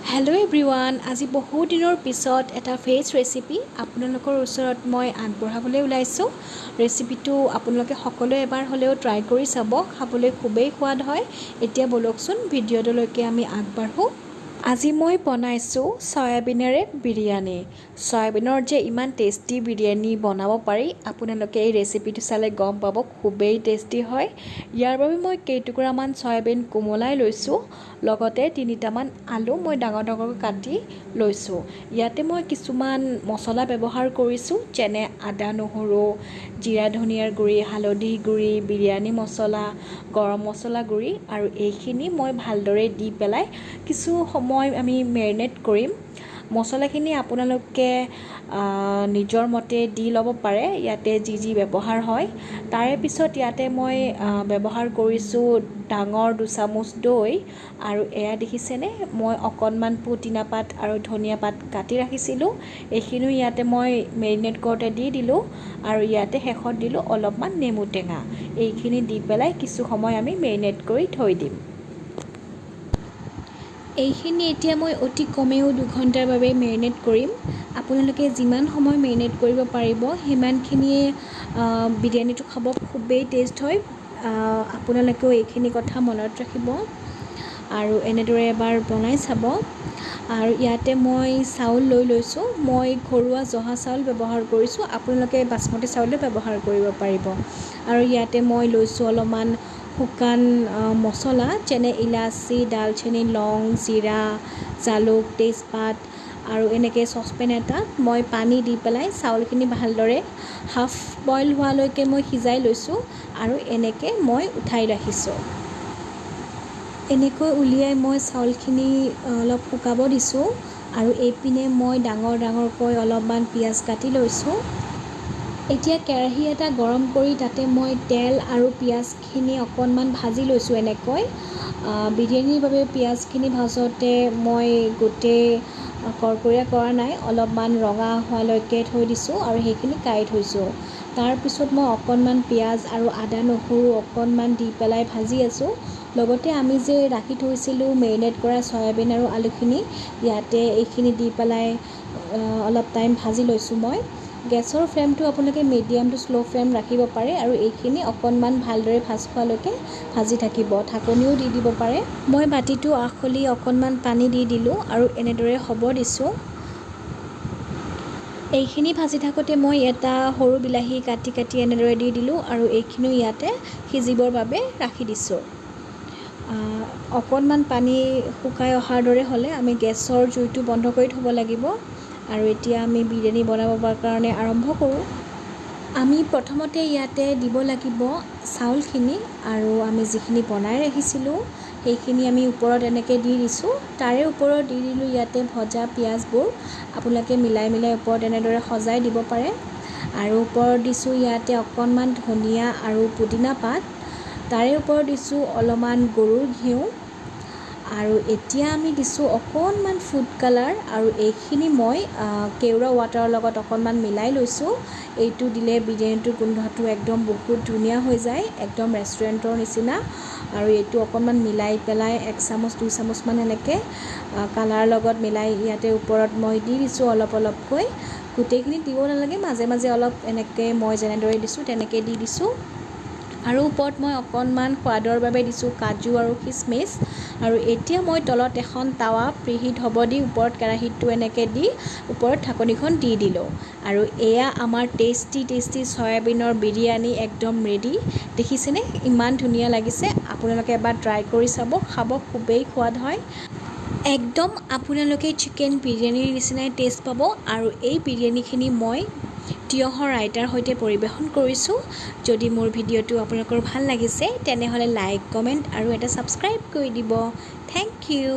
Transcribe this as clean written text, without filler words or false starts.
Hello' everyone, আজি বহু দিনৰ পিছত এটা ভেজ ৰেচিপি আপোনালোকৰ ওচৰত মই আগবঢ়াবলৈ ওলাইছোঁ। ৰেচিপিটো আপোনালোকে সকলোৱে এবাৰ হ'লেও ট্ৰাই কৰি চাব, খাবলৈ খুবেই সোৱাদ হয়। এতিয়া বলকচোন ভিডিঅ'টোলৈকে আমি আগবাঢ়োঁ। আজি মই বনাইছোঁ চয়াবিনেৰে বিৰিয়ানী। চয়াবিনৰ যে ইমান টেষ্টি বিৰিয়ানী বনাব পাৰি, আপোনালোকে এই ৰেচিপিটো চালে গম পাব, খুবেই টেষ্টি হয়। ইয়াৰ বাবে মই কেইটুকুৰামান চয়াবিন কোমলাই লৈছোঁ, লগতে 3টামান আলু মই ডাঙৰ ডাঙৰকৈ কাটি লৈছোঁ। ইয়াতে মই কিছুমান মছলা ব্যৱহাৰ কৰিছোঁ, যেনে আদা নহৰু, জিৰা ধনিয়াৰ গুড়ি, হালধি গুড়ি, বিৰিয়ানী মছলা, গৰম মছলা গুড়ি, আৰু এইখিনি মই ভালদৰে দি পেলাই কিছু সময় আমি মেৰিনেট কৰিম। মছলাখিনি আপোনালোকে নিজৰ মতে দি ল'ব পাৰে, ইয়াতে যি যি ব্যৱহাৰ হয়। তাৰে পিছত ইয়াতে মই ব্যৱহাৰ কৰিছোঁ ডাঙৰ 2 চামুচ দৈ, আৰু এয়া দেখিছেনে, মই অকণমান পুদিনা পাত আৰু ধনিয়া পাত কাটি ৰাখিছিলোঁ, এইখিনিও ইয়াতে মই মেৰিনেট কৰোঁতে দি দিলোঁ। আৰু ইয়াতে শেষত দিলোঁ অলপমান নেমু টেঙা। এইখিনি দি পেলাই কিছু সময় আমি মেৰিনেট কৰি থৈ দিম। এইখিনি এতিয়া মই অতি কমেও 2 ঘণ্টাৰ বাবে মেৰিনেট কৰিম। আপোনালোকে যিমান সময় মেৰিনেট কৰিব পাৰিব, সিমানখিনিয়ে বিৰিয়ানীটো খাব খুবেই টেষ্ট হয়। আপোনালোকেও এইখিনি কথা মনত ৰাখিব আৰু এনেদৰে এবাৰ বনাই চাব। আৰু ইয়াতে মই চাউল লৈ লৈছোঁ, মই ঘৰুৱা জহা চাউল ব্যৱহাৰ কৰিছোঁ, আপোনালোকে বাচমতি চাউলো ব্যৱহাৰ কৰিব পাৰিব। আৰু ইয়াতে মই লৈছোঁ অলপমান শুকান মছলা, যেনে ইলাচি, ডালচেনি, লং, জিৰা, জালুক, তেজপাত, আৰু এনেকৈ চচপেন এটাত মই পানী দি পেলাই চাউলখিনি ভালদৰে হাফ বইল হোৱালৈকে মই সিজাই লৈছোঁ, আৰু এনেকৈ মই উঠাই ৰাখিছোঁ। এনেকৈ উলিয়াই মই চাউলখিনি অলপ শুকাব দিছোঁ, আৰু এইপিনে মই ডাঙৰ ডাঙৰকৈ অলপমান পিঁয়াজ কাটি লৈছোঁ। এতিয়া কেৰাহী এটা গৰম কৰি তাতে মই তেল আৰু পিঁয়াজখিনি অকণমান ভাজি লৈছোঁ। এনেকৈ বিৰিয়ানীৰ বাবে পিঁয়াজখিনি ভাজোঁতে মই গোটেই কৰকৰীয়া কৰা নাই, অলপমান ৰঙা হোৱালৈকে থৈ দিছোঁ, আৰু সেইখিনি কাঢ়ি থৈছোঁ। তাৰপিছত মই অকণমান পিঁয়াজ আৰু আদা নহৰু অকণমান দি পেলাই ভাজি আছোঁ। লগতে আমি যে ৰাখি থৈছিলোঁ মেৰিনেট কৰা চয়াবিন আৰু আলুখিনি, ইয়াতে এইখিনি দি পেলাই অলপ টাইম ভাজি লৈছোঁ মই। গেছৰ ফ্লেমটো আপোনালোকে মিডিয়াম টু শ্ল' ফ্লেম ৰাখিব পাৰে, আৰু এইখিনি অকণমান ভালদৰে ভাজ খোৱালৈকে ভাজি থাকিব। ঢাকনিও দি দিব পাৰে। মই বাতিটো আখলি অকণমান পানী দি দিলোঁ, আৰু এনেদৰে হ'ব দিছোঁ। এইখিনি ভাজি থাকোঁতে মই এটা সৰু বিলাহী কাটি কাটি এনেদৰে দি দিলোঁ, আৰু এইখিনিও ইয়াতে সিজিবৰ বাবে ৰাখি দিছোঁ। অকণমান পানী শুকাই অহাৰ দৰে হ'লে আমি গেছৰ জুইটো বন্ধ কৰি থ'ব লাগিব। আৰু এতিয়া আমি বিৰিয়ানী বনাবৰ কাৰণে আৰম্ভ কৰোঁ। আমি প্ৰথমতে ইয়াতে দিব লাগিব চাউলখিনি, আৰু আমি যিখিনি বনাই ৰাখিছিলোঁ সেইখিনি আমি ওপৰত এনেকৈ দি দিছোঁ। তাৰে ওপৰত দি দিলোঁ ইয়াতে ভজা পিঁয়াজবোৰ, আপোনালোকে মিলাই মিলাই ওপৰত এনেদৰে সজাই দিব পাৰে। আৰু ওপৰত দিছোঁ ইয়াতে অকণমান ধনিয়া আৰু পুদিনা পাত, তাৰে ওপৰত দিছোঁ অলপমান গৰুৰ ঘিউ, আৰু এতিয়া আমি দিছোঁ অকণমান ফুড কালাৰ, আৰু এইখিনি মই কেওৰা ৱাটাৰৰ লগত অকণমান মিলাই লৈছোঁ। এইটো দিলে বিৰিয়ানীটোৰ গোন্ধটো একদম বহুত ধুনীয়া হৈ যায়, একদম ৰেষ্টুৰেণ্টৰ নিচিনা। আৰু এইটো অকণমান মিলাই পেলাই 1 চামুচ 2 চামুচমান এনেকৈ কালাৰ লগত মিলাই ইয়াতে ওপৰত মই দি দিছোঁ অলপ অলপকৈ। গোটেইখিনি দিব নালাগে, মাজে মাজে অলপ এনেকৈ মই যেনেদৰে দিছোঁ তেনেকৈ দি দিছোঁ। আৰু ওপৰত মই অকণমান সোৱাদৰ বাবে দিছোঁ কাজু আৰু খিচমিচ। আৰু এতিয়া মই তলত এখন টাৱা প্ৰিহিট হ'ব দি ওপৰত কেৰাহীটো এনেকৈ দি ওপৰত ঢাকনিখন দি দিলোঁ। আৰু এয়া আমাৰ টেষ্টি টেষ্টি চয়াবিনৰ বিৰিয়ানী একদম ৰেডি। দেখিছেনে ইমান ধুনীয়া লাগিছে, আপোনালোকে এবাৰ ট্ৰাই কৰি চাব, খাব খুবেই সোৱাদ হয়। একদম আপোনালোকে চিকেন বিৰিয়ানীৰ নিচিনাই টেষ্ট পাব। আৰু এই বিৰিয়ানীখিনি মই তিয়ঁহৰ ৰাইতাৰ সৈতে পৰিৱেশন কৰিছোঁ। যদি মোৰ ভিডিঅ'টো আপোনালোকৰ ভাল লাগিছে, তেনেহ'লে লাইক, কমেণ্ট আৰু এটা ছাবস্ক্ৰাইব কৰি দিব। Thank U.